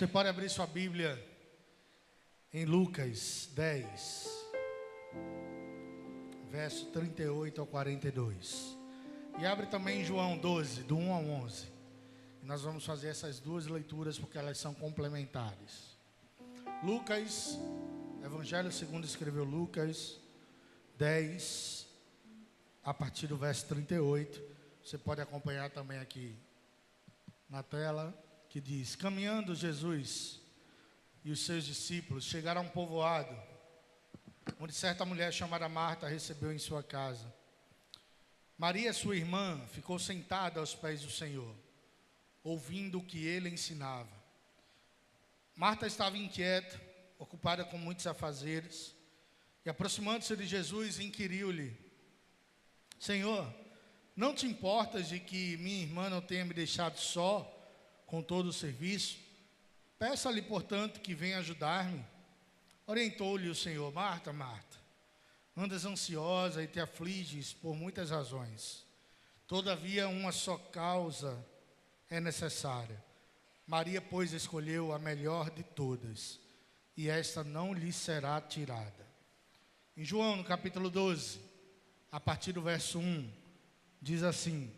Você pode abrir sua Bíblia em Lucas 10, verso 38 ao 42. E abre também em João 12, do 1 ao 11. E nós vamos fazer essas duas leituras porque elas são complementares. Lucas, Evangelho segundo escreveu Lucas 10, a partir do verso 38. Você pode acompanhar também aqui na tela, que diz: caminhando Jesus e os seus discípulos chegaram a um povoado, onde certa mulher chamada Marta recebeu em sua casa. Maria, sua irmã, ficou sentada aos pés do Senhor, ouvindo o que ele ensinava. Marta estava inquieta, ocupada com muitos afazeres, e aproximando-se de Jesus, inquiriu-lhe: Senhor, não te importas de que minha irmã não tenha me deixado só com todo o serviço? Peça-lhe, portanto, que venha ajudar-me. Orientou-lhe o Senhor: Marta, Marta, andas ansiosa e te afliges por muitas razões. Todavia, uma só causa é necessária. Maria, pois, escolheu a melhor de todas, e esta não lhe será tirada. Em João, no capítulo 12, a partir do verso 1, diz assim: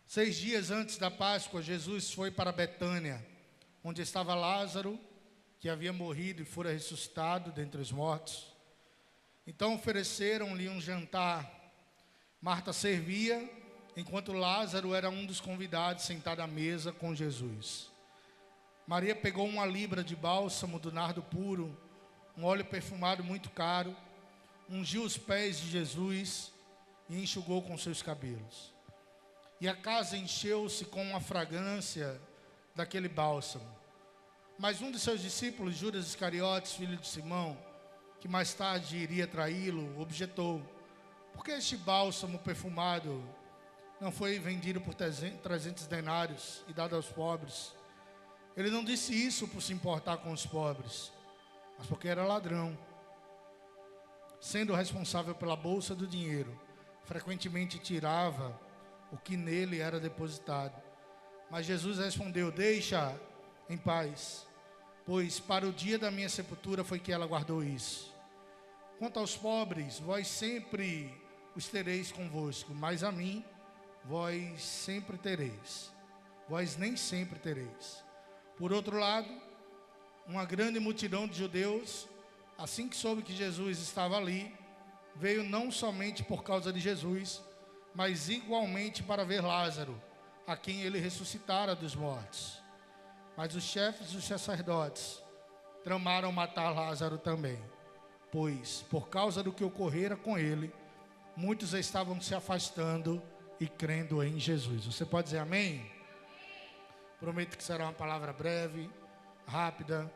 6 dias antes da Páscoa, Jesus foi para Betânia, onde estava Lázaro, que havia morrido e fora ressuscitado dentre os mortos. Então ofereceram-lhe um jantar. Marta servia, enquanto Lázaro era um dos convidados sentado à mesa com Jesus. Maria pegou 1 libra de bálsamo do nardo puro, um óleo perfumado muito caro, ungiu os pés de Jesus e enxugou com seus cabelos. E a casa encheu-se com a fragrância daquele bálsamo. Mas um de seus discípulos, Judas Iscariotes, filho de Simão, que mais tarde iria traí-lo, objetou: por que este bálsamo perfumado não foi vendido por 300 denários e dado aos pobres? Ele não disse isso por se importar com os pobres, mas porque era ladrão. Sendo responsável pela bolsa do dinheiro, frequentemente tirava o que nele era depositado. Mas Jesus respondeu: deixa em paz, pois para o dia da minha sepultura foi que ela guardou isso. Quanto aos pobres, vós sempre os tereis convosco, mas a mim vós sempre tereis. Vós nem sempre tereis. Por outro lado, uma grande multidão de judeus, assim que soube que Jesus estava ali, veio não somente por causa de Jesus, mas igualmente para ver Lázaro, a quem ele ressuscitara dos mortos. Mas os chefes dos sacerdotes tramaram matar Lázaro também, pois, por causa do que ocorrera com ele, muitos estavam se afastando e crendo em Jesus. Você pode dizer amém? Prometo que será uma palavra breve, rápida,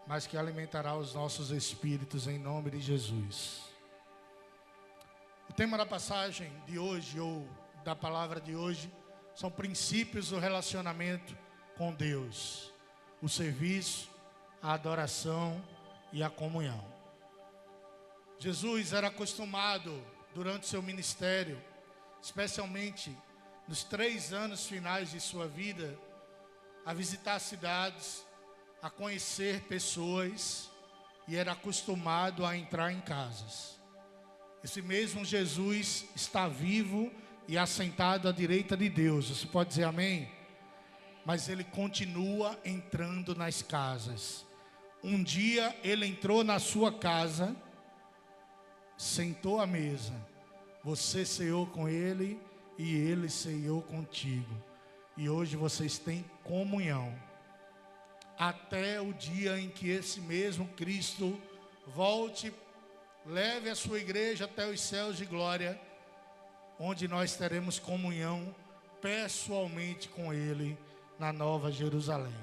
mas que alimentará os nossos espíritos em nome de Jesus. O tema da passagem de hoje, ou da palavra de hoje, são princípios do relacionamento com Deus: o serviço, a adoração e a comunhão. Jesus era acostumado, durante seu ministério, especialmente nos 3 anos finais de sua vida, a visitar cidades, a conhecer pessoas, e era acostumado a entrar em casas. Esse mesmo Jesus está vivo e assentado à direita de Deus. Você pode dizer amém? Mas ele continua entrando nas casas. Um dia ele entrou na sua casa, sentou à mesa. Você ceou com ele e ele ceou contigo. E hoje vocês têm comunhão. Até o dia em que esse mesmo Cristo volte, leve a sua igreja até os céus de glória, onde nós teremos comunhão pessoalmente com ele na Nova Jerusalém.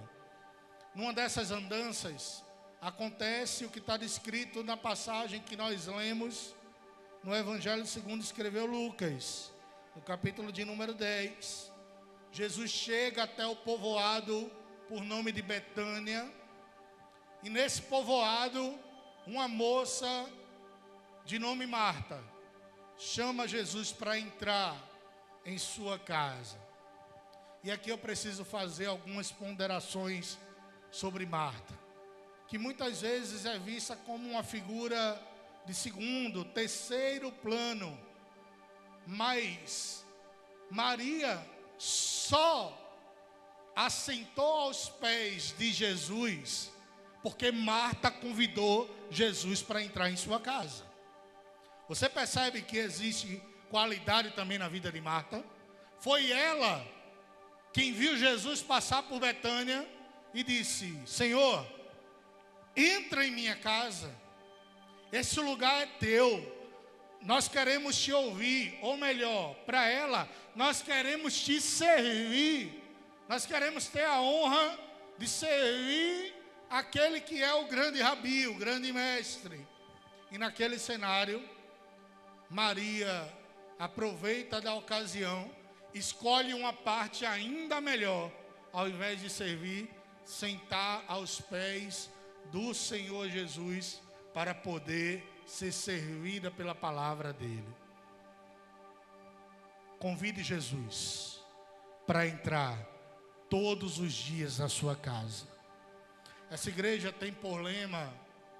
Numa dessas andanças, acontece o que está descrito na passagem que nós lemos no Evangelho segundo escreveu Lucas, no capítulo de número 10. Jesus chega até o povoado por nome de Betânia, e nesse povoado, uma moça de nome Marta chama Jesus para entrar em sua casa. E aqui eu preciso fazer algumas ponderações sobre Marta, que muitas vezes é vista como uma figura de segundo, terceiro plano, mas Maria só assentou aos pés de Jesus porque Marta convidou Jesus para entrar em sua casa. Você percebe que existe qualidade também na vida de Marta? Foi ela quem viu Jesus passar por Betânia e disse: Senhor, entra em minha casa, esse lugar é teu, nós queremos te ouvir. Ou melhor, para ela, nós queremos te servir, nós queremos ter a honra de servir aquele que é o grande rabi, o grande mestre. E naquele cenário, Maria aproveita da ocasião, escolhe uma parte ainda melhor, ao invés de servir, sentar aos pés do Senhor Jesus para poder ser servida pela palavra dele. Convide Jesus para entrar todos os dias na sua casa. Essa igreja tem por lema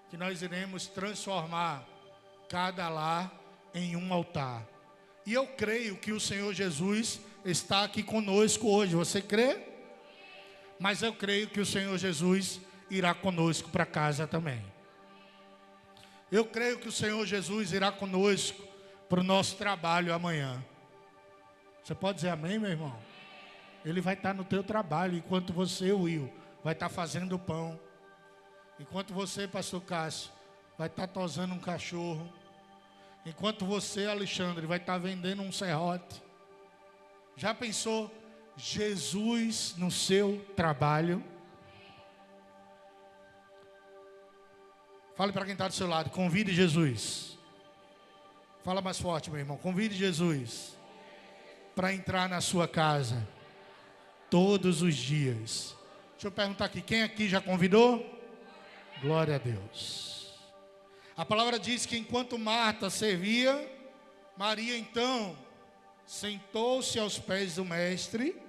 que nós iremos transformar cada lar em um altar. E eu creio que o Senhor Jesus está aqui conosco hoje. Você crê? Mas eu creio que o Senhor Jesus irá conosco para casa também. Eu creio que o Senhor Jesus irá conosco para o nosso trabalho amanhã. Você pode dizer amém, meu irmão? Ele vai estar no teu trabalho, enquanto você, Will, vai estar fazendo pão. Enquanto você, pastor Cássio, vai estar tosando um cachorro. Enquanto você, Alexandre, vai estar vendendo um serrote. Já pensou Jesus no seu trabalho? Fale para quem está do seu lado, convide Jesus. Fala mais forte, meu irmão. Convide Jesus para entrar na sua casa todos os dias. Deixa eu perguntar aqui, quem aqui já convidou? Glória a Deus. A palavra diz que enquanto Marta servia, Maria então sentou-se aos pés do mestre,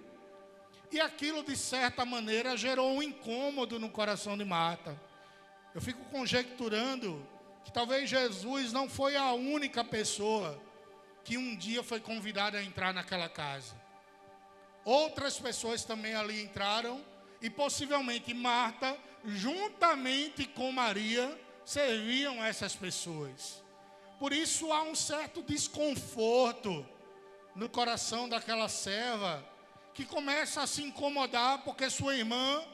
e aquilo de certa maneira gerou um incômodo no coração de Marta. Eu fico conjecturando que talvez Jesus não foi a única pessoa que um dia foi convidada a entrar naquela casa. Outras pessoas também ali entraram, e possivelmente Marta, juntamente com Maria, serviam essas pessoas. Por isso há um certo desconforto no coração daquela serva, que começa a se incomodar porque sua irmã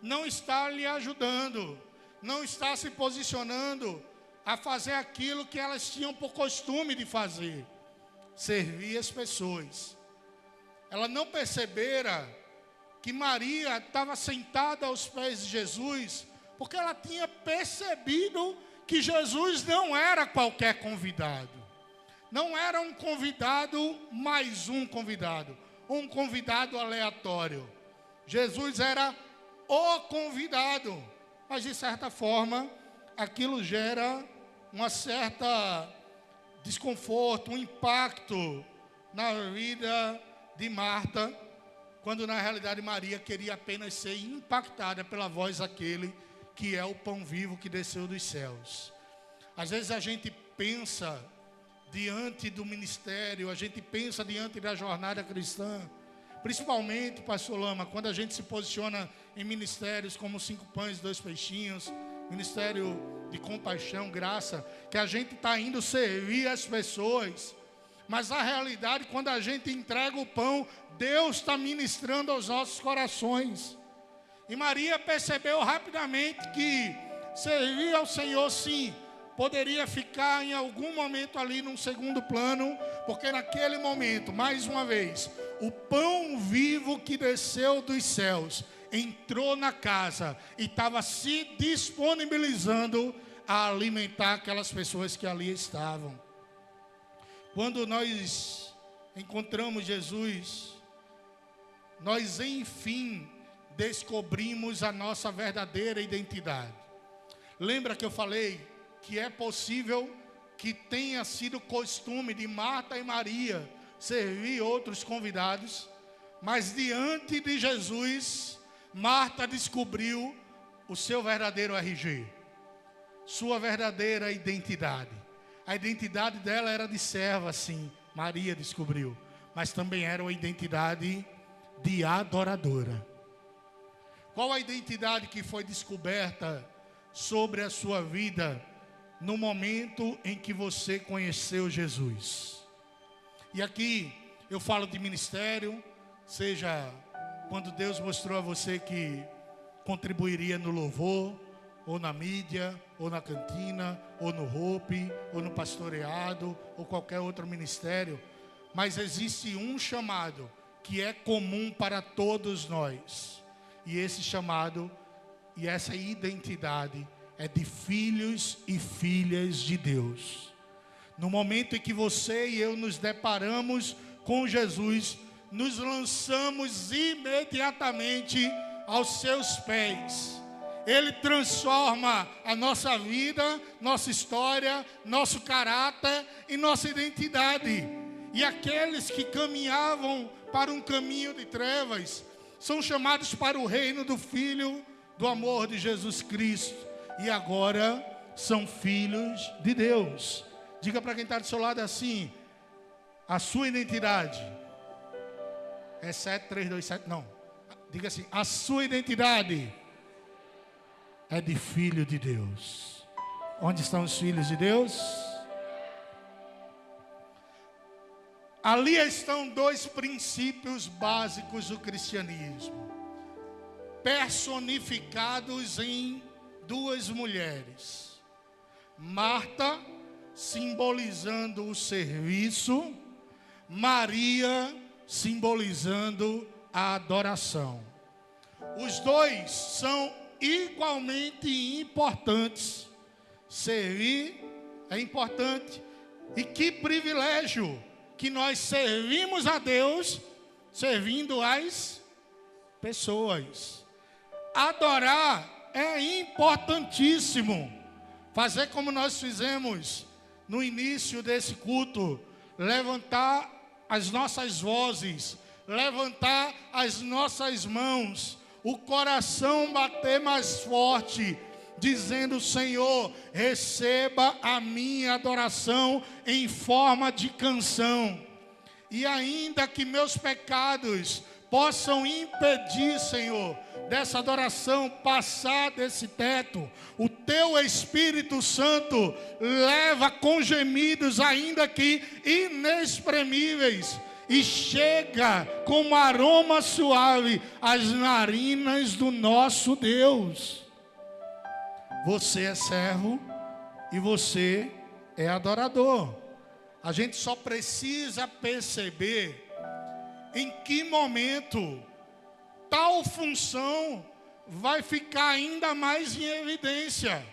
não está lhe ajudando, não está se posicionando a fazer aquilo que elas tinham por costume de fazer: servir as pessoas. Ela não percebera que Maria estava sentada aos pés de Jesus, porque ela tinha percebido que Jesus não era qualquer convidado. Não era um convidado mais um convidado aleatório. Jesus era o convidado. Mas de certa forma, aquilo gera uma certa desconforto, um impacto na vida de Marta, quando na realidade Maria queria apenas ser impactada pela voz daquele que é o pão vivo que desceu dos céus. Às vezes a gente pensa diante do ministério, a gente pensa diante da jornada cristã, principalmente, pastor Lama, quando a gente se posiciona em ministérios como 5 pães e 2 peixinhos, ministério de compaixão, graça, que a gente está indo servir as pessoas, mas a realidade, quando a gente entrega o pão, Deus está ministrando aos nossos corações. E Maria percebeu rapidamente que servir ao Senhor, sim, poderia ficar em algum momento ali num segundo plano, porque naquele momento, mais uma vez, o pão vivo que desceu dos céus entrou na casa e estava se disponibilizando a alimentar aquelas pessoas que ali estavam. Quando nós encontramos Jesus, nós enfim descobrimos a nossa verdadeira identidade. Lembra que eu falei que é possível que tenha sido costume de Marta e Maria servir outros convidados, mas diante de Jesus, Marta descobriu o seu verdadeiro RG, sua verdadeira identidade. A identidade dela era de serva, sim, Maria descobriu, mas também era uma identidade de adoradora. Qual a identidade que foi descoberta sobre a sua vida no momento em que você conheceu Jesus? E aqui eu falo de ministério, seja quando Deus mostrou a você que contribuiria no louvor, ou na mídia, ou na cantina, ou no Hope, ou no pastoreado, ou qualquer outro ministério. Mas existe um chamado que é comum para todos nós. E esse chamado e essa identidade é de filhos e filhas de Deus. No momento em que você e eu nos deparamos com Jesus, nos lançamos imediatamente aos seus pés. Ele transforma a nossa vida, nossa história, nosso caráter e nossa identidade. E aqueles que caminhavam para um caminho de trevas são chamados para o reino do Filho do amor de Jesus Cristo. E agora são filhos de Deus. Diga para quem está do seu lado assim: a sua identidade é 7327, não. Diga assim: a sua identidade é de filho de Deus. Onde estão os filhos de Deus? Ali estão dois princípios básicos do cristianismo, personificados em duas mulheres. Marta, simbolizando o serviço, Maria, simbolizando a adoração. Os dois são igualmente importantes. Servir é importante. E que privilégio que nós servimos a Deus servindo as pessoas. Adorar é importantíssimo. Fazer como nós fizemos no início desse culto, levantar as nossas vozes, levantar as nossas mãos, o coração bater mais forte, dizendo: Senhor, receba a minha adoração em forma de canção. E ainda que meus pecados possam impedir, Senhor, dessa adoração passar desse teto, o Teu Espírito Santo leva com gemidos, ainda que inexprimíveis, e chega com um aroma suave às narinas do nosso Deus. Você é servo e você é adorador. A gente só precisa perceber em que momento tal função vai ficar ainda mais em evidência.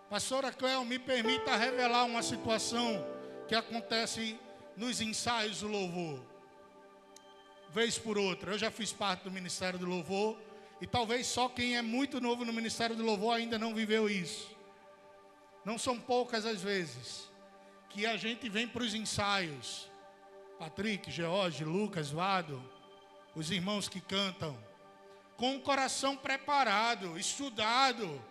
Pastora Cléo, me permita revelar uma situação que acontece nos ensaios do louvor. Vez por outra, eu já fiz parte do Ministério do Louvor, e talvez só quem é muito novo no Ministério do Louvor ainda não viveu isso. Não são poucas as vezes que a gente vem para os ensaios. Patrick, George, Lucas, Vado, os irmãos que cantam, com o coração preparado, estudado,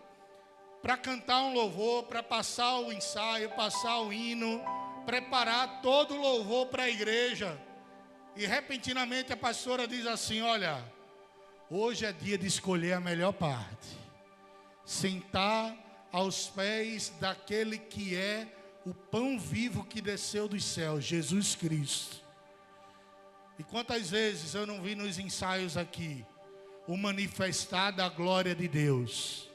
para cantar um louvor, para passar o ensaio, passar o hino, preparar todo o louvor para a igreja. E repentinamente a pastora diz assim: olha, hoje é dia de escolher a melhor parte. Sentar aos pés daquele que é o pão vivo que desceu dos céus, Jesus Cristo. E quantas vezes eu não vi nos ensaios aqui o manifestar da glória de Deus.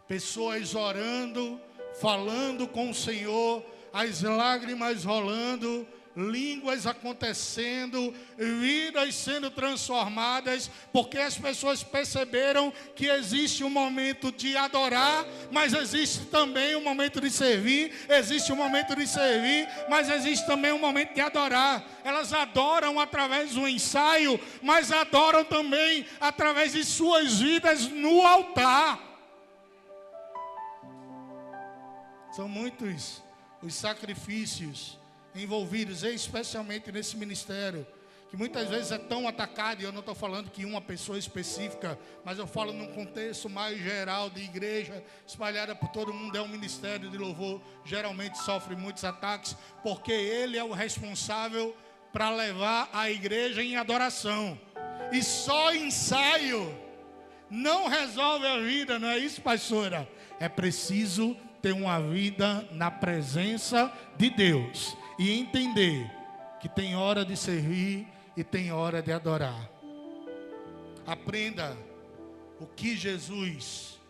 Pessoas orando, falando com o Senhor, as lágrimas rolando, línguas acontecendo, vidas sendo transformadas, porque as pessoas perceberam que existe um momento de adorar, mas existe também um momento de servir, existe um momento de servir, mas existe também um momento de adorar. Elas adoram através do ensaio, mas adoram também através de suas vidas no altar. São muitos os sacrifícios envolvidos, especialmente nesse ministério, que muitas vezes é tão atacada, e eu não estou falando que uma pessoa específica, mas eu falo num contexto mais geral de igreja, espalhada por todo mundo, é um ministério de louvor, geralmente sofre muitos ataques, porque ele é o responsável para levar a igreja em adoração. E só ensaio não resolve a vida, não é isso, pastora? É preciso ter uma vida na presença de Deus e entender que tem hora de servir e tem hora de adorar. Aprenda o que Jesus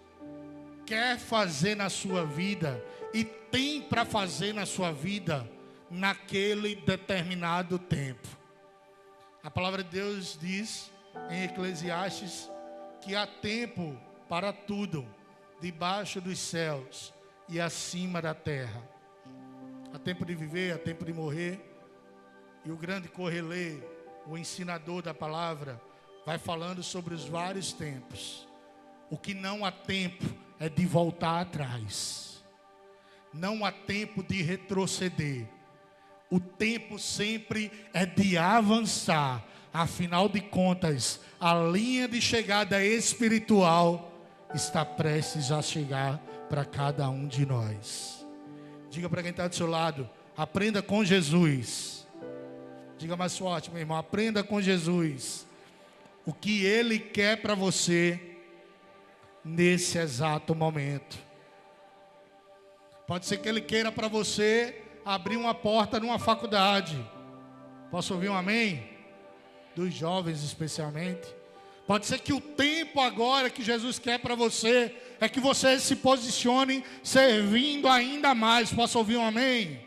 quer fazer na sua vida e tem para fazer na sua vida naquele determinado tempo. A palavra de Deus diz em Eclesiastes que há tempo para tudo, debaixo dos céus e acima da terra. Há tempo de viver, há tempo de morrer. E o grande Correlê, o ensinador da palavra, vai falando sobre os vários tempos. O que não há tempo é de voltar atrás. Não há tempo de retroceder. O tempo sempre é de avançar. Afinal de contas, a linha de chegada espiritual está prestes a chegar para cada um de nós. Diga para quem está do seu lado: aprenda com Jesus. Diga mais forte, meu irmão: aprenda com Jesus o que Ele quer para você nesse exato momento. Pode ser que Ele queira para você abrir uma porta numa faculdade. Posso ouvir um amém? Dos jovens especialmente. Pode ser que o tempo agora que Jesus quer para você é que você se posicione servindo ainda mais. Posso ouvir um amém?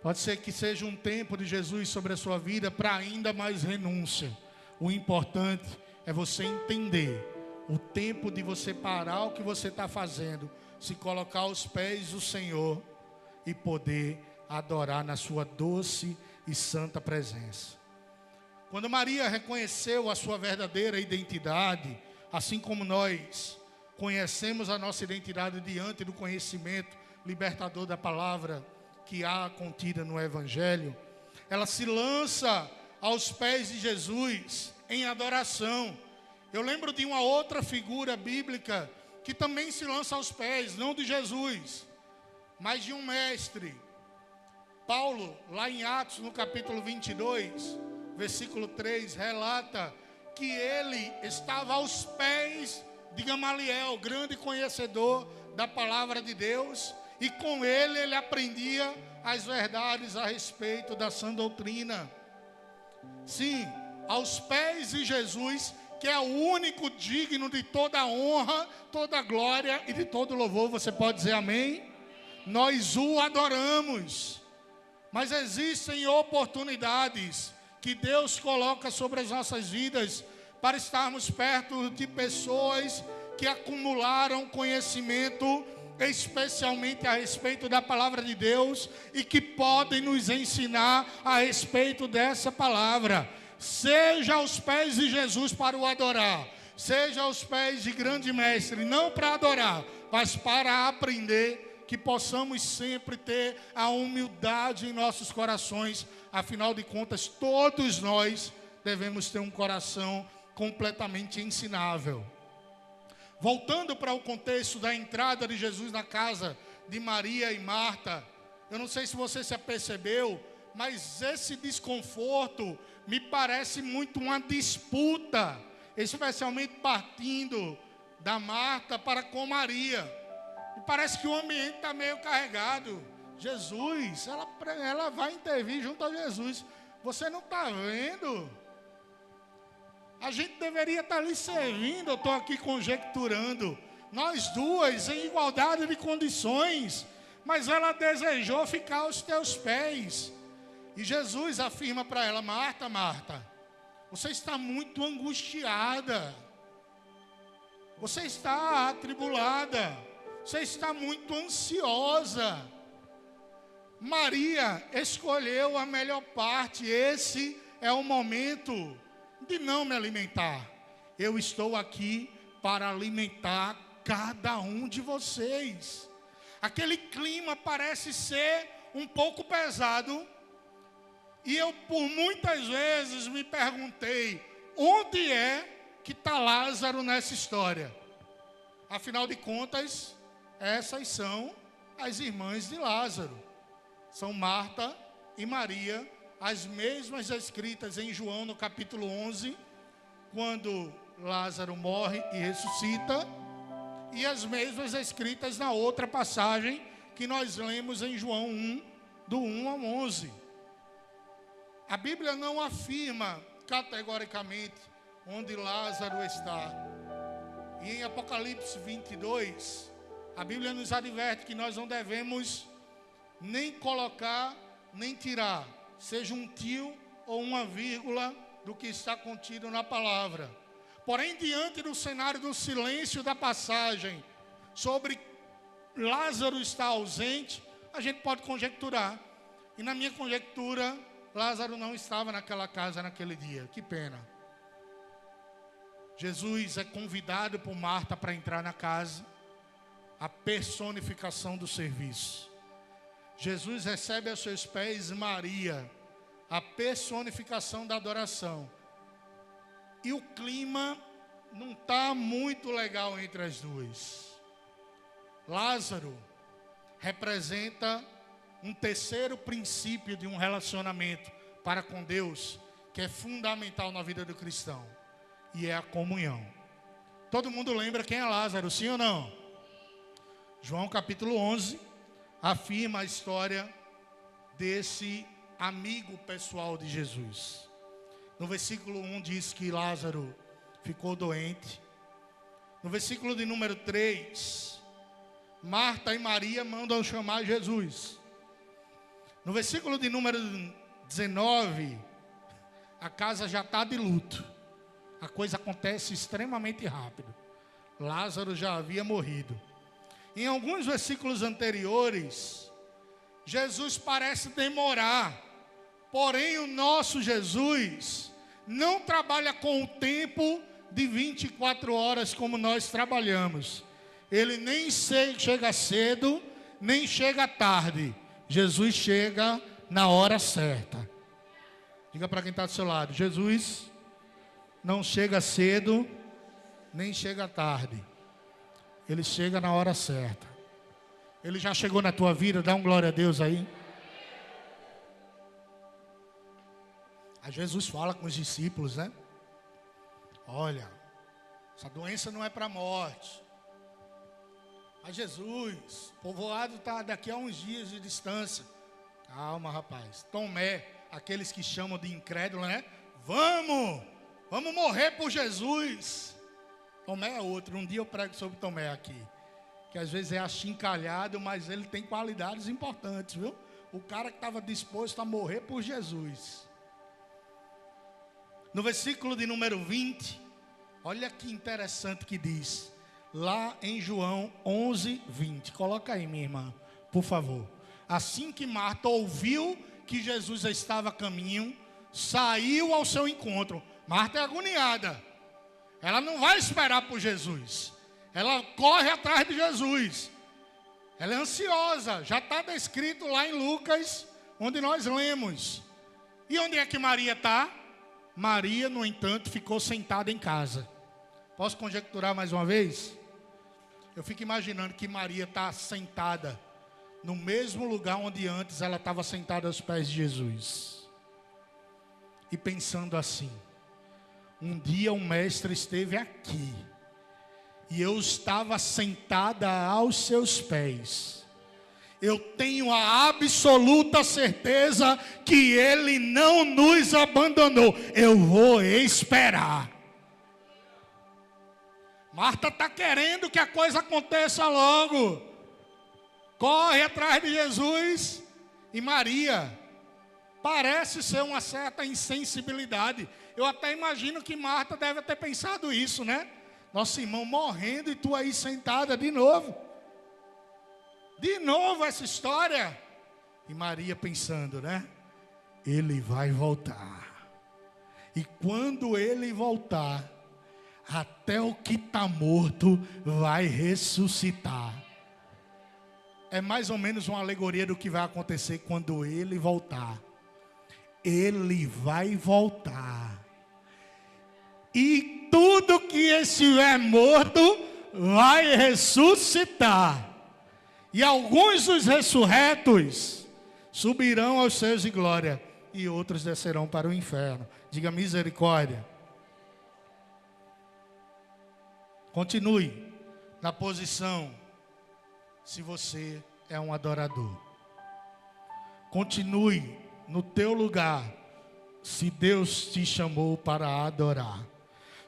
Pode ser que seja um tempo de Jesus sobre a sua vida para ainda mais renúncia. O importante é você entender o tempo de você parar o que você está fazendo, se colocar aos pés do Senhor e poder adorar na sua doce e santa presença. Quando Maria reconheceu a sua verdadeira identidade, assim como nós conhecemos a nossa identidade diante do conhecimento libertador da palavra que há contida no Evangelho, ela se lança aos pés de Jesus em adoração. Eu lembro de uma outra figura bíblica que também se lança aos pés, não de Jesus, mas de um mestre. Paulo, lá em Atos, no capítulo 22, versículo 3, relata que ele estava aos pés de Gamaliel, grande conhecedor da palavra de Deus, e com ele aprendia as verdades a respeito da sã doutrina. Sim, aos pés de Jesus, que é o único digno de toda a honra, toda a glória e de todo louvor. Você pode dizer amém? Nós o adoramos. Mas existem oportunidades que Deus coloca sobre as nossas vidas para estarmos perto de pessoas que acumularam conhecimento, especialmente a respeito da palavra de Deus, e que podem nos ensinar a respeito dessa palavra. Seja aos pés de Jesus para o adorar, seja aos pés de grande mestre, não para adorar, mas para aprender, que possamos sempre ter a humildade em nossos corações. Afinal de contas, todos nós devemos ter um coração completamente ensinável. Voltando para o contexto da entrada de Jesus na casa de Maria e Marta, eu não sei se você se apercebeu, mas esse desconforto me parece muito uma disputa, especialmente partindo da Marta para com Maria. E parece que o ambiente está meio carregado. Jesus, ela vai intervir junto a Jesus. Você não está vendo? A gente deveria estar lhe servindo. Eu estou aqui conjecturando. Nós duas em igualdade de condições. Mas ela desejou ficar aos teus pés. E Jesus afirma para ela: Marta, Marta, você está muito angustiada. Você está atribulada. Você está muito ansiosa. Maria escolheu a melhor parte. Esse é o momento de não me alimentar. Eu estou aqui para alimentar cada um de vocês. Aquele clima parece ser um pouco pesado. E eu, por muitas vezes, me perguntei, onde é que está Lázaro nessa história? Afinal de contas, essas são as irmãs de Lázaro. São Marta e Maria, as mesmas escritas em João, no capítulo 11, quando Lázaro morre e ressuscita, e as mesmas escritas na outra passagem que nós lemos em João 1, do 1 ao 11. A Bíblia não afirma categoricamente onde Lázaro está. E em Apocalipse 22, a Bíblia nos adverte que nós não devemos nem colocar, nem tirar, seja um tio ou uma vírgula do que está contido na palavra. Porém, diante do cenário do silêncio da passagem, sobre Lázaro estar ausente, a gente pode conjecturar. E na minha conjectura, Lázaro não estava naquela casa naquele dia. Que pena. Jesus é convidado por Marta para entrar na casa, a personificação do serviço. Jesus recebe aos seus pés Maria, a personificação da adoração. E o clima não está muito legal entre as duas. Lázaro representa um terceiro princípio de um relacionamento para com Deus, que é fundamental na vida do cristão, e é a comunhão. Todo mundo lembra quem é Lázaro, sim ou não? João capítulo 11 afirma a história desse amigo pessoal de Jesus. No versículo 1 diz que Lázaro ficou doente. No versículo de número 3, Marta e Maria mandam chamar Jesus. No versículo de número 19, a casa já está de luto. A coisa acontece extremamente rápido. Lázaro já havia morrido. Em alguns versículos anteriores, Jesus parece demorar. Porém, o nosso Jesus não trabalha com o tempo de 24 horas como nós trabalhamos. Ele nem chega cedo, nem chega tarde. Jesus chega na hora certa. Diga para quem está do seu lado: Jesus não chega cedo, nem chega tarde. Ele chega na hora certa. Ele já chegou na tua vida? Dá um glória a Deus aí. Aí Jesus fala com os discípulos, né? Olha, essa doença não é para a morte. Mas Jesus, o povoado está daqui a uns dias de distância. Calma, rapaz. Tomé, aqueles que chamam de incrédulo, né? Vamos morrer por Jesus. Tomé é outro. Um dia eu prego sobre Tomé aqui, que às vezes é achincalhado, mas ele tem qualidades importantes, viu? O cara que estava disposto a morrer por Jesus. No versículo de número 20, olha que interessante que diz, lá em João 11, 20. Coloca aí, minha irmã, por favor. Assim que Marta ouviu que Jesus estava a caminho, saiu ao seu encontro. Marta é agoniada. Ela não vai esperar por Jesus. Ela corre atrás de Jesus. Ela é ansiosa. Já está descrito lá em Lucas, onde nós lemos. E onde é que Maria está? Maria, no entanto, ficou sentada em casa. Posso conjecturar mais uma vez? Eu fico imaginando que Maria está sentada no mesmo lugar onde antes ela estava sentada aos pés de Jesus. E pensando assim: um dia o mestre esteve aqui e eu estava sentada aos seus pés. Eu tenho a absoluta certeza que Ele não nos abandonou. Eu vou esperar. Marta está querendo que a coisa aconteça logo. Corre atrás de Jesus. E Maria parece ser uma certa insensibilidade. Eu até imagino que Marta deve ter pensado isso, né? Nosso irmão morrendo e tu aí sentada de novo. De novo essa história. E Maria pensando, né? Ele vai voltar. E quando ele voltar, até o que está morto vai ressuscitar. É mais ou menos uma alegoria do que vai acontecer quando ele voltar. ele vai voltar. E tudo que estiver morto vai ressuscitar. E alguns dos ressurretos subirão aos céus de glória, e outros descerão para o inferno. Diga misericórdia. Continue na posição, se você é um adorador. Continue no teu lugar, se Deus te chamou para adorar.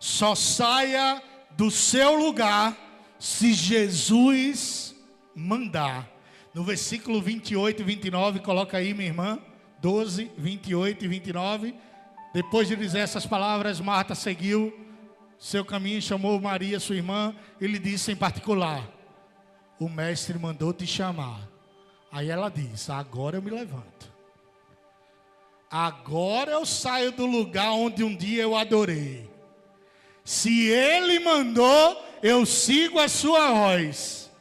Só saia do seu lugar se Jesus mandar. No versículo 28 e 29, coloca aí, minha irmã, 12, 28 e 29. Depois de dizer essas palavras, Marta seguiu seu caminho, chamou Maria, sua irmã, e lhe disse em particular: o mestre mandou te chamar. Aí ela diz: agora eu me levanto. Agora eu saio do lugar onde um dia eu adorei. Se ele mandou, eu sigo a sua voz.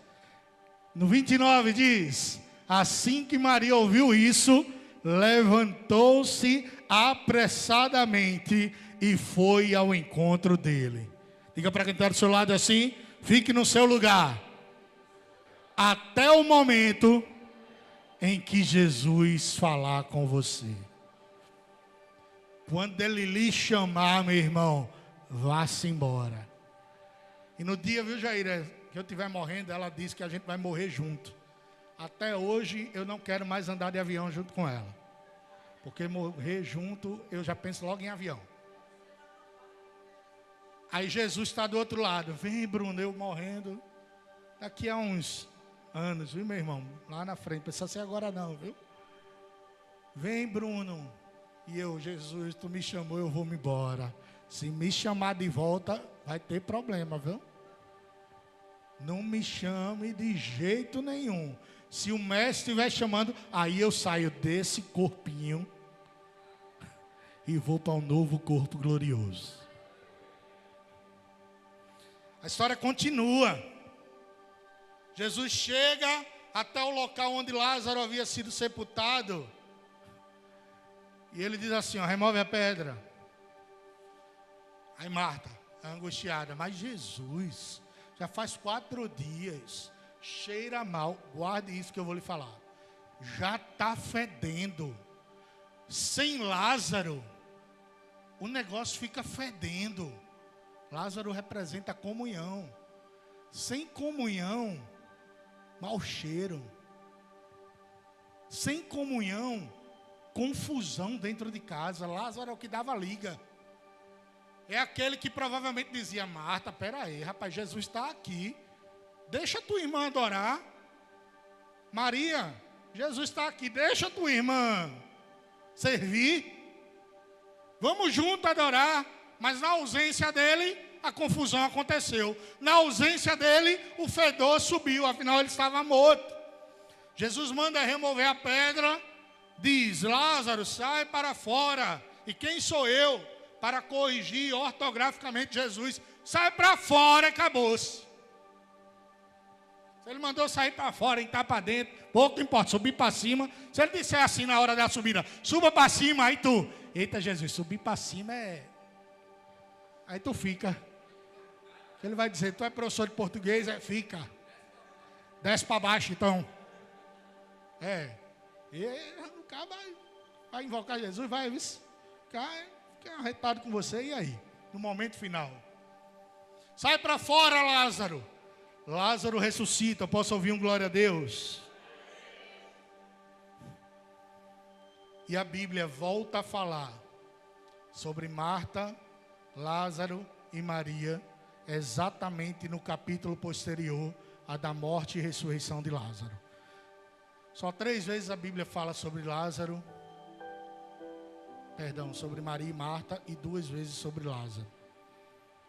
No 29 diz: assim que Maria ouviu isso, levantou-se apressadamente e foi ao encontro dele. Diga para quem está do seu lado assim: fique no seu lugar, até o momento em que Jesus falar com você. Quando ele lhe chamar, meu irmão, vá-se embora. E no dia, viu, Jair, que eu estiver morrendo, ela disse que a gente vai morrer junto. Até hoje eu não quero mais andar de avião junto com ela, porque morrer junto eu já penso logo em avião. Aí Jesus está do outro lado: vem, Bruno, eu morrendo daqui a uns anos, viu, meu irmão? Lá na frente, não precisa ser agora não, viu? Vem, Bruno. E eu: Jesus, tu me chamou, eu vou me embora. Se me chamar de volta, vai ter problema, viu? Não me chame de jeito nenhum. Se o mestre estiver chamando, aí eu saio desse corpinho e vou para um novo corpo glorioso. A história continua. Jesus chega até o local onde Lázaro havia sido sepultado. E ele diz assim: ó, remove a pedra. Aí Marta, angustiada: mas Jesus, já faz 4 dias, cheira mal. Guarde isso que eu vou lhe falar. Já está fedendo. Sem Lázaro, o negócio fica fedendo. Lázaro representa a comunhão. Sem comunhão, mau cheiro. Sem comunhão, confusão dentro de casa. Lázaro é o que dava liga. É aquele que provavelmente dizia: Marta, peraí, rapaz, Jesus está aqui. Deixa tua irmã adorar. Maria, Jesus está aqui. Deixa tua irmã servir. Vamos juntos adorar. Mas na ausência dele, a confusão aconteceu. Na ausência dele, o fedor subiu. Afinal, ele estava morto. Jesus manda remover a pedra. Diz: Lázaro, sai para fora. E quem sou eu para corrigir ortograficamente Jesus? Sai para fora e acabou-se. Se ele mandou sair para fora, entrar para dentro, pouco importa, subir para cima. Se ele disser assim na hora da subida: suba para cima, aí tu: eita Jesus, subir para cima é... Aí tu fica. Ele vai dizer: tu é professor de português? É, fica. Desce para baixo então. É. E o cara vai invocar Jesus, vai ficar arretado com você. E aí? No momento final: sai para fora, Lázaro. Lázaro ressuscita. Eu posso ouvir um glória a Deus? E a Bíblia volta a falar sobre Marta, Lázaro e Maria, exatamente no capítulo posterior a da morte e ressurreição de Lázaro. Só 3 vezes a Bíblia fala sobre Lázaro, sobre Maria e Marta, e 2 vezes sobre Lázaro,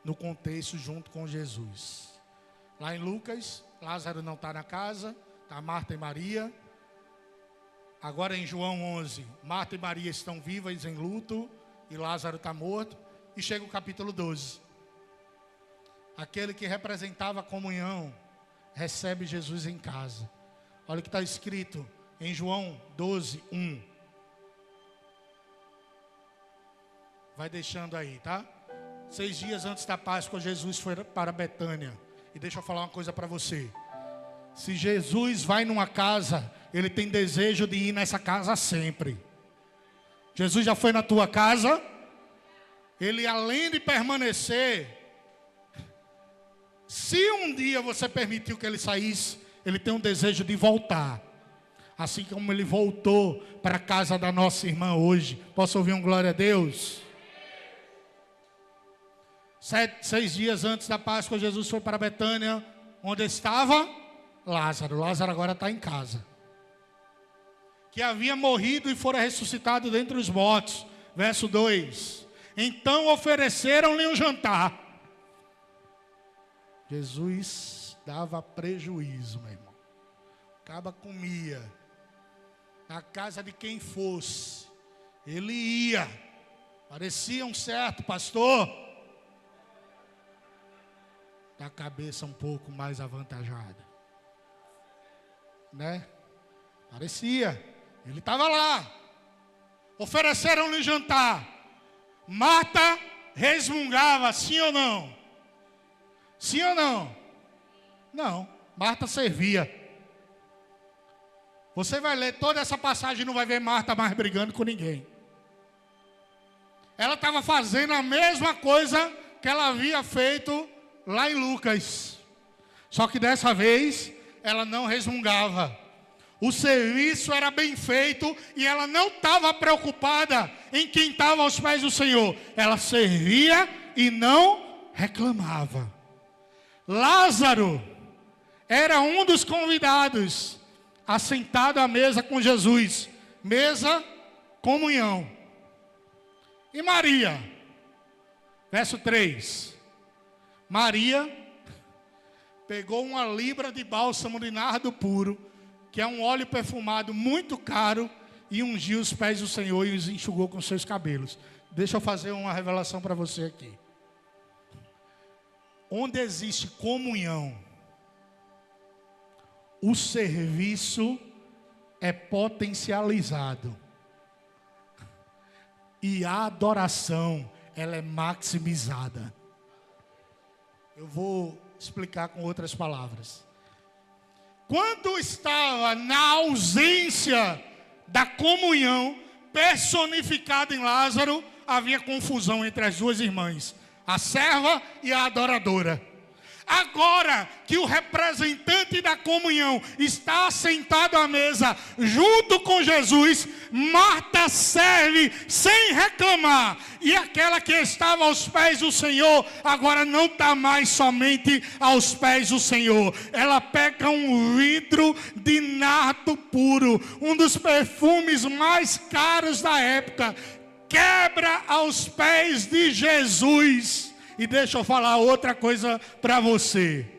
no contexto junto com Jesus. Lá em Lucas, Lázaro não está na casa, está Marta e Maria. Agora em João 11, Marta e Maria estão vivas em luto e Lázaro está morto. E chega o capítulo 12. Aquele que representava a comunhão recebe Jesus em casa. Olha o que está escrito em João 12, 1. Vai deixando aí, tá? 6 dias antes da Páscoa, Jesus foi para Betânia. E deixa eu falar uma coisa para você. Se Jesus vai numa casa, Ele tem desejo de ir nessa casa sempre. Jesus já foi na tua casa? Ele, além de permanecer, se um dia você permitiu que Ele saísse, Ele tem um desejo de voltar. Assim como Ele voltou para a casa da nossa irmã hoje. Posso ouvir um glória a Deus? 6 dias antes da Páscoa, Jesus foi para Betânia, onde estava Lázaro. Lázaro agora está em casa. Que havia morrido e fora ressuscitado dentre os mortos. Verso 2. Então ofereceram-lhe um jantar. Jesus dava prejuízo, meu irmão. Acaba comia. Na casa de quem fosse. Ele ia. Parecia um certo pastor. Da cabeça um pouco mais avantajada. Né? Parecia. Ele estava lá. Ofereceram-lhe jantar. Marta resmungava, sim ou não? Sim ou não? Não. Marta servia. Você vai ler toda essa passagem e não vai ver Marta mais brigando com ninguém. Ela estava fazendo a mesma coisa que ela havia feito lá em Lucas. Só que dessa vez ela não resmungava. O serviço era bem feito e ela não estava preocupada em quem estava aos pés do Senhor. Ela servia e não reclamava. Lázaro era um dos convidados, assentado à mesa com Jesus. Mesa, comunhão. E Maria, verso 3. Maria pegou uma libra de bálsamo de nardo puro, que é um óleo perfumado muito caro, e ungiu os pés do Senhor e os enxugou com seus cabelos. Deixa eu fazer uma revelação para você aqui. Onde existe comunhão, o serviço é potencializado. E a adoração, ela é maximizada. Eu vou explicar com outras palavras. Quando estava na ausência da comunhão personificada em Lázaro, havia confusão entre as duas irmãs, a serva e a adoradora. Agora que o representante da comunhão está sentado à mesa junto com Jesus, Marta serve sem reclamar. E aquela que estava aos pés do Senhor, agora não está mais somente aos pés do Senhor. Ela pega um vidro de nardo puro, um dos perfumes mais caros da época, quebra aos pés de Jesus. E deixa eu falar outra coisa para você.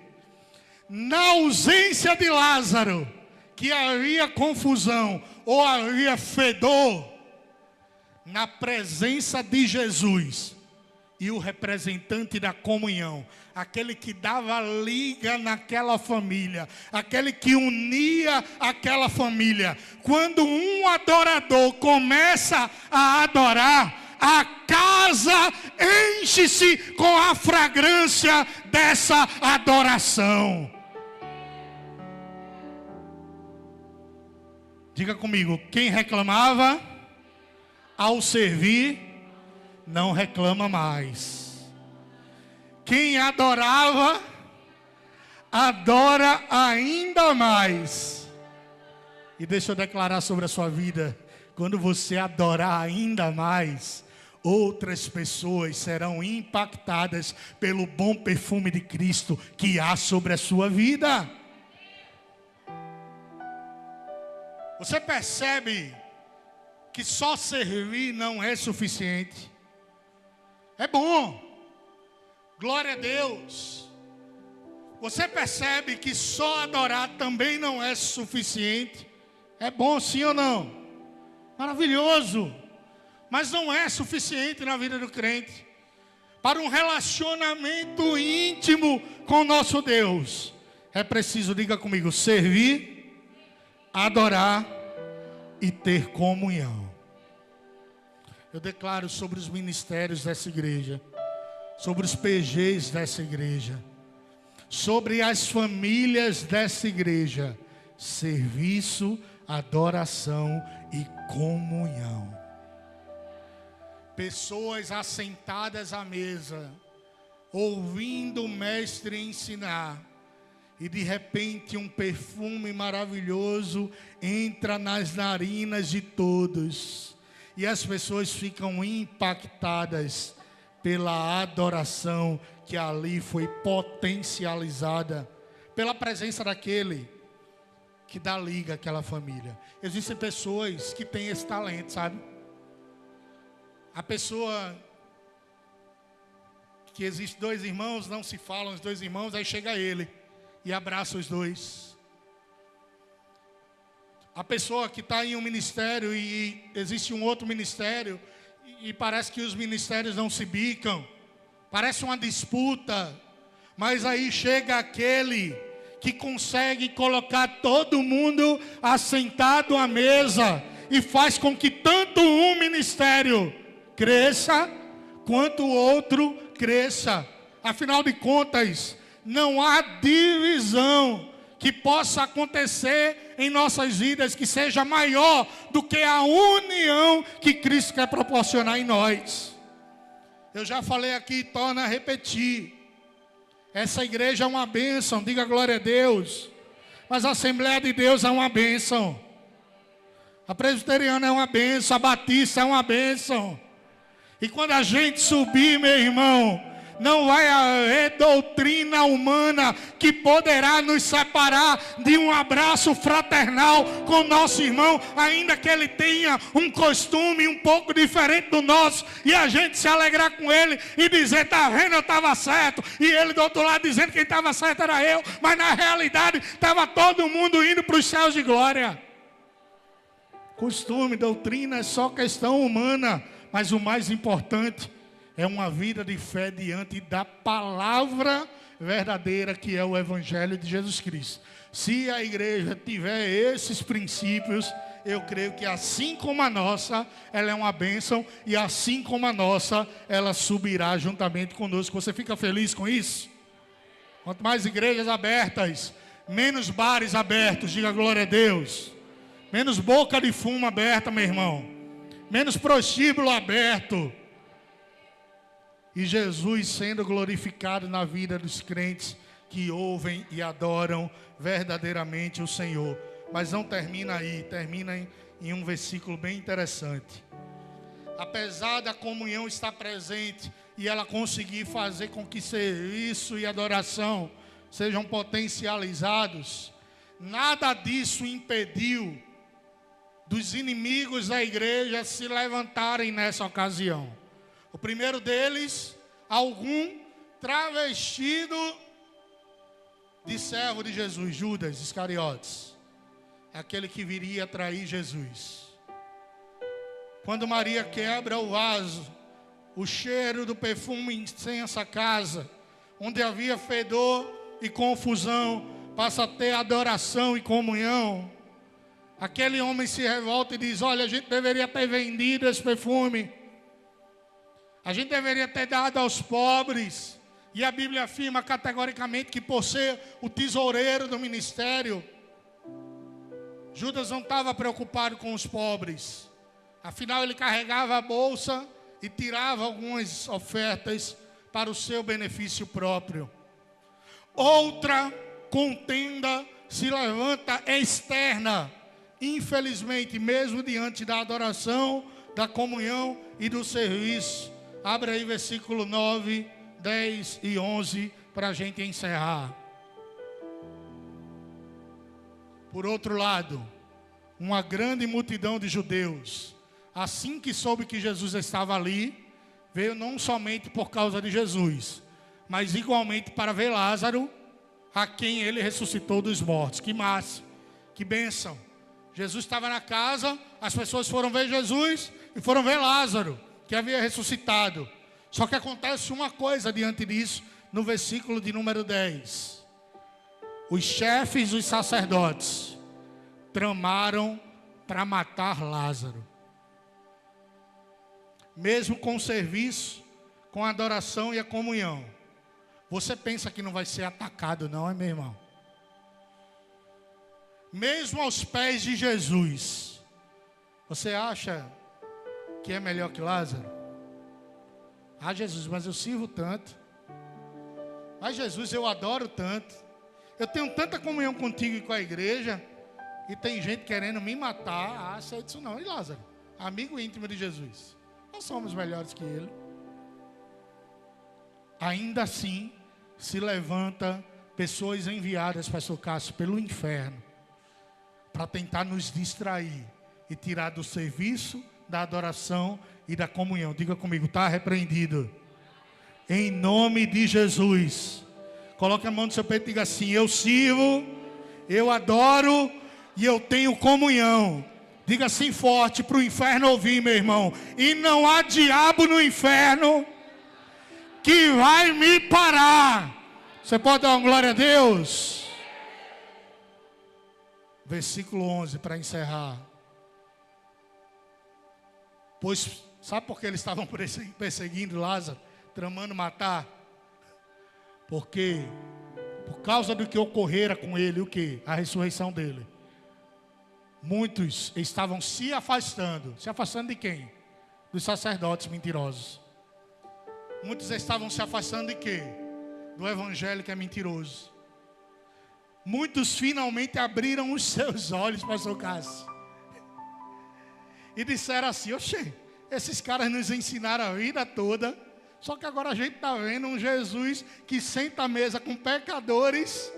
Na ausência de Lázaro, que havia confusão ou havia fedor, na presença de Jesus e o representante da comunhão, aquele que dava liga naquela família, aquele que unia aquela família, quando um adorador começa a adorar, a casa enche-se com a fragrância dessa adoração. Diga comigo, quem reclamava, ao servir, não reclama mais. Quem adorava, adora ainda mais. E deixa eu declarar sobre a sua vida, quando você adorar ainda mais, outras pessoas serão impactadas pelo bom perfume de Cristo que há sobre a sua vida. Você percebe que só servir não é suficiente? É bom, glória a Deus. Você percebe que só adorar também não é suficiente? É bom, sim ou não? Maravilhoso. Mas não é suficiente na vida do crente. Para um relacionamento íntimo com o nosso Deus, é preciso, diga comigo, servir, adorar e ter comunhão. Eu declaro sobre os ministérios dessa igreja, sobre os PGs dessa igreja, sobre as famílias dessa igreja, serviço, adoração e comunhão. Pessoas assentadas à mesa, ouvindo o mestre ensinar, e de repente um perfume maravilhoso entra nas narinas de todos, e as pessoas ficam impactadas pela adoração que ali foi potencializada, pela presença daquele que dá liga àquela família. Existem pessoas que têm esse talento, sabe? A pessoa que existe dois irmãos, não se falam os dois irmãos, aí chega ele e abraça os dois. A pessoa que está em um ministério e existe um outro ministério e parece que os ministérios não se bicam, parece uma disputa, mas aí chega aquele que consegue colocar todo mundo assentado à mesa e faz com que tanto um ministério cresça quanto o outro cresça. Afinal de contas, não há divisão que possa acontecer em nossas vidas que seja maior do que a união que Cristo quer proporcionar em nós. Eu já falei aqui, torno a repetir. Essa igreja é uma bênção, diga glória a Deus. Mas a Assembleia de Deus é uma bênção. A Presbiteriana é uma bênção, a Batista é uma bênção. E quando a gente subir, meu irmão, não vai haver doutrina humana que poderá nos separar de um abraço fraternal com o nosso irmão, ainda que ele tenha um costume um pouco diferente do nosso, e a gente se alegrar com ele e dizer, tá vendo, eu estava certo, e ele do outro lado dizendo que quem estava certo era eu, mas na realidade estava todo mundo indo para os céus de glória. Costume, doutrina é só questão humana, mas o mais importante é uma vida de fé diante da palavra verdadeira que é o Evangelho de Jesus Cristo. Se a igreja tiver esses princípios, eu creio que assim como a nossa, ela é uma bênção, e assim como a nossa, ela subirá juntamente conosco. Você fica feliz com isso? Quanto mais igrejas abertas, menos bares abertos, diga glória a Deus. Menos boca de fumo aberta, meu irmão. Menos prostíbulo aberto. E Jesus sendo glorificado na vida dos crentes que ouvem e adoram verdadeiramente o Senhor. Mas não termina aí, termina em um versículo bem interessante. Apesar da comunhão estar presente e ela conseguir fazer com que serviço e adoração sejam potencializados, nada disso impediu dos inimigos da igreja se levantarem nessa ocasião. O primeiro deles, algum travestido de servo de Jesus, Judas Iscariotes, aquele que viria trair Jesus. Quando Maria quebra o vaso, o cheiro do perfume incensa a casa, onde havia fedor e confusão, passa a ter adoração e comunhão. Aquele homem se revolta e diz, olha, a gente deveria ter vendido esse perfume. A gente deveria ter dado aos pobres. E a Bíblia afirma categoricamente que por ser o tesoureiro do ministério, Judas não estava preocupado com os pobres. Afinal, ele carregava a bolsa e tirava algumas ofertas para o seu benefício próprio. Outra contenda se levanta externa. Infelizmente, mesmo diante da adoração, da comunhão e do serviço. Abre aí versículo 9, 10 e 11 para a gente encerrar. Por outro lado, uma grande multidão de judeus, assim que soube que Jesus estava ali, veio não somente por causa de Jesus, mas igualmente para ver Lázaro, a quem ele ressuscitou dos mortos. Que massa, que bênção. Jesus estava na casa, as pessoas foram ver Jesus e foram ver Lázaro, que havia ressuscitado. Só que acontece uma coisa diante disso, no versículo de número 10. Os chefes dos sacerdotes tramaram para matar Lázaro. mesmo com o serviço, com a adoração e a comunhão. Você pensa que não vai ser atacado, não é, meu irmão? Mesmo aos pés de Jesus, você acha que é melhor que Lázaro? Ah, Jesus, mas eu sirvo tanto. Ah, Jesus, eu adoro tanto. Eu tenho tanta comunhão contigo e com a igreja. E tem gente querendo me matar. Ah, sei disso não. E Lázaro? Amigo íntimo de Jesus. Não somos melhores que ele. Ainda assim, se levanta pessoas enviadas, pastor Cássio, pelo inferno, para tentar nos distrair e tirar do serviço, da adoração e da comunhão. Diga comigo, está repreendido. Em nome de Jesus. Coloque a mão no seu peito e diga assim: eu sirvo, eu adoro e eu tenho comunhão. Diga assim forte para o inferno ouvir, meu irmão. E não há diabo no inferno que vai me parar. Você pode dar uma glória a Deus? Versículo 11 para encerrar. Pois, sabe por que eles estavam perseguindo Lázaro, tramando matar? Porque, por causa do que ocorrera com ele, o que? A ressurreição dele. Muitos estavam se afastando. Se afastando de quem? Dos sacerdotes mentirosos. Muitos estavam se afastando de quê? Do evangelho que é mentiroso. Muitos finalmente abriram os seus olhos, pastor Cássio, e disseram assim: oxe, esses caras nos ensinaram a vida toda, só que agora a gente está vendo um Jesus que senta à mesa com pecadores.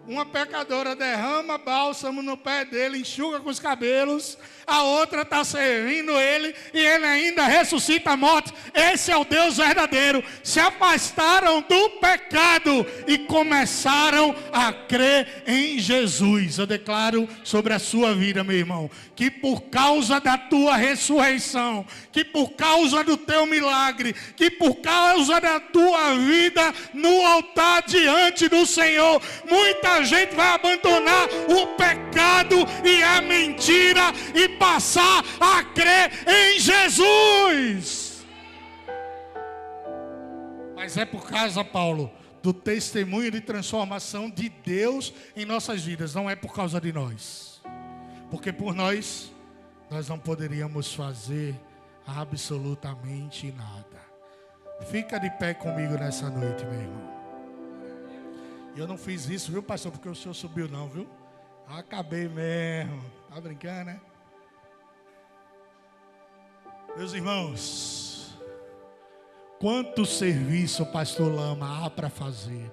Uma pecadora derrama bálsamo no pé dele, enxuga com os cabelos. A outra está servindo ele e ele ainda ressuscita a morte. Esse é o Deus verdadeiro. Se afastaram do pecado e começaram a crer em Jesus. Eu declaro sobre a sua vida, meu irmão, que por causa da tua ressurreição, que por causa do teu milagre, que por causa da tua vida no altar diante do Senhor, muita gente vai abandonar o pecado e a mentira e passar a crer em Jesus. Mas é por causa, Paulo, do testemunho de transformação de Deus em nossas vidas, não é por causa de nós. Porque por nós não poderíamos fazer absolutamente nada. Fica de pé comigo nessa noite, meu irmão. Eu não fiz isso, viu, pastor, porque o senhor subiu não, viu? Acabei mesmo. Tá brincando, né? Meus irmãos, quanto serviço o pastor Lama há para fazer?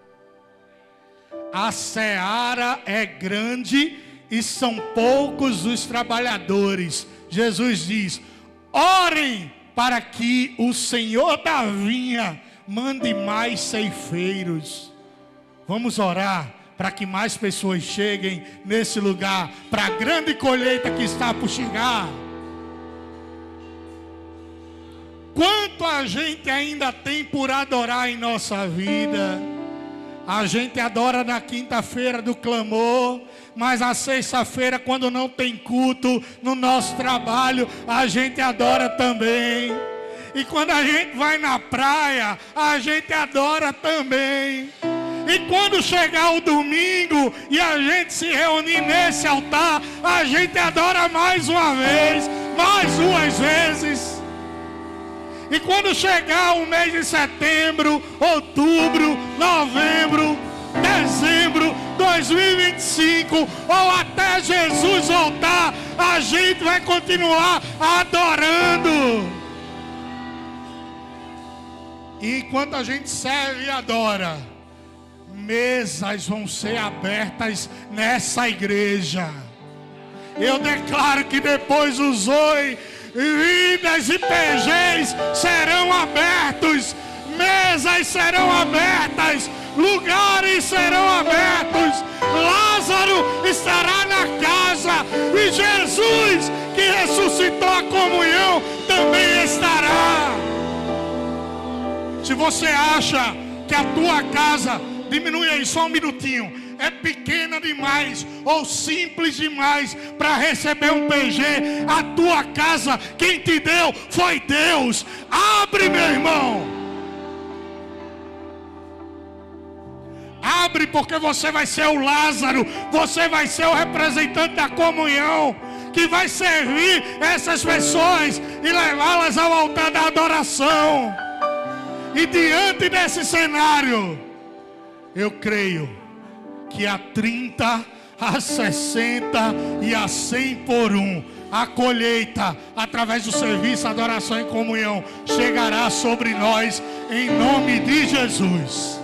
A seara é grande e são poucos os trabalhadores. Jesus diz: orem para que o Senhor da vinha mande mais ceifeiros. Vamos orar para que mais pessoas cheguem nesse lugar, para a grande colheita que está por chegar. Quanto a gente ainda tem por adorar em nossa vida? A gente adora na quinta-feira do clamor, mas na sexta-feira, quando não tem culto no nosso trabalho, a gente adora também. E quando a gente vai na praia, a gente adora também. E quando chegar o domingo e a gente se reunir nesse altar, a gente adora mais uma vez, mais duas vezes. E quando chegar o mês de setembro, outubro, novembro, dezembro, 2025, ou até Jesus voltar, a gente vai continuar adorando. E enquanto a gente serve e adora, mesas vão ser abertas nessa igreja. Eu declaro que depois os Oi, vidas e PGs serão abertos, mesas serão abertas, lugares serão abertos. Lázaro estará na casa e Jesus, que ressuscitou a comunhão, também estará. Se você acha que a tua casa Diminui aí só um minutinho. É pequena demais ou simples demais para receber um PG. A tua casa, quem te deu foi Deus. Abre, meu irmão. Abre, porque você vai ser o Lázaro. Você vai ser o representante da comunhão, que vai servir essas pessoas e levá-las ao altar da adoração. E diante desse cenário, eu creio que a 30, a 60 e a 100 por um, a colheita, através do serviço, adoração e comunhão, chegará sobre nós, em nome de Jesus.